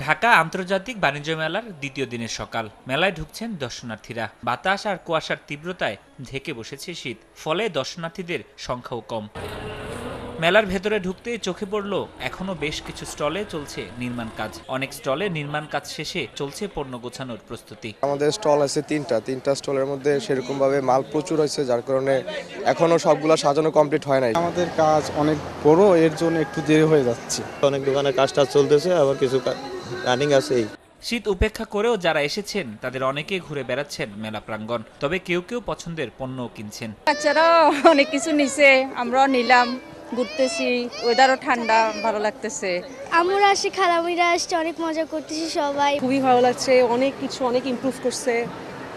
ঢাকা আন্তর্জাতিক বাণিজ্য মেলার দ্বিতীয় দিনের সকাল। মেলায় ঢুকছেন দর্শনার্থীরা। বাতাস আর কুয়াশার তীব্রতায় ঢেকে বসেছে শীত, ফলে দর্শনার্থীদের সংখ্যাও কম। মেলার ভেতরে ঢুকতেই চোখে পড়ল এখনো বেশ কিছু স্টলে চলছে নির্মাণ কাজ। অনেক স্টলে নির্মাণ কাজ শেষে চলছে পণ্য গোছানোর প্রস্তুতি। আমাদের স্টল আছে তিনটা স্টলের মধ্যে সেরকম ভাবে মাল প্রচুর হয়েছে, যার কারণে এখনো সবগুলো সাজানো কমপ্লিট হয় নাই। আমাদের কাজ অনেক বড়, এর জন্য একটু দেরি হয়ে যাচ্ছে। অনেক দোকানে কাজটা চলতেছে, আবার কিছু রানিং আছে। শীত উপেক্ষা করেও যারা এসেছেন তাদের অনেকেই ঘুরে বেড়াচ্ছেন মেলা প্রাঙ্গণ। তবে কেউ কেউ পছন্দের পণ্যও কিনছেন। বাচ্চারা অনেক কিছু নিছে, আমরাও নিলাম, ঘুরতেছি, ওয়েদারও ঠান্ডা, ভালো লাগতেছে। আমরা আসছি, খালামিরা আসছে, অনেক মজা করতেছি সবাই। খুবই ভালো লাগছে, অনেক কিছু অনেক ইমপ্রুভ করছে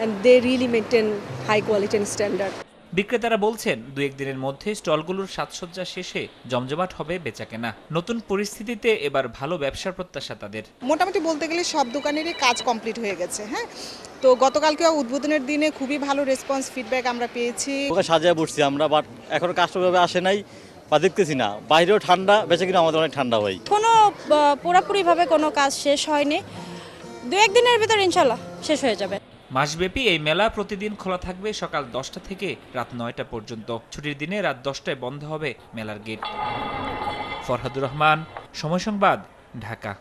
and they really maintain high quality and standard. বিক্রেতারা বলছেন দু একদিনের মধ্যে স্টলগুলোর সাজসজ্জা শেষে জমজমাট হবে বেচাকেনা। নতুন পরিস্থিতিতে এবার ভালো ব্যবসার প্রত্যাশা তাদের। মোটামুটি বলতে গেলে সব দোকানেরই কাজ কমপ্লিট হয়ে গেছে। হ্যাঁ, তো গতকালকে উদ্বোধনের দিনে খুবই ভালো রেসপন্স ফিডব্যাক আমরা পেয়েছি। ওকে সাজিয়ে বসছি আমরা, বাট এখনো কাস্টমার আসে নাই বা দেখতেছি না। বাইরেও ঠান্ডা, বেঁচে কিনা আমাদের অনেক ঠান্ডা হয়। কোনো পুরোপুরিভাবে কোনো কাজ শেষ হয়নি, দু একদিনের ভিতর ইনশাল্লাহ শেষ হয়ে যাবে। মাসব্যাপী এই মেলা প্রতিদিন খোলা থাকবে সকাল 10টা থেকে রাত 9টা পর্যন্ত। ছুটির দিনে রাত 10টায় বন্ধ হবে মেলার গেট। ফরহাদুর রহমান, সময় সংবাদ, ঢাকা।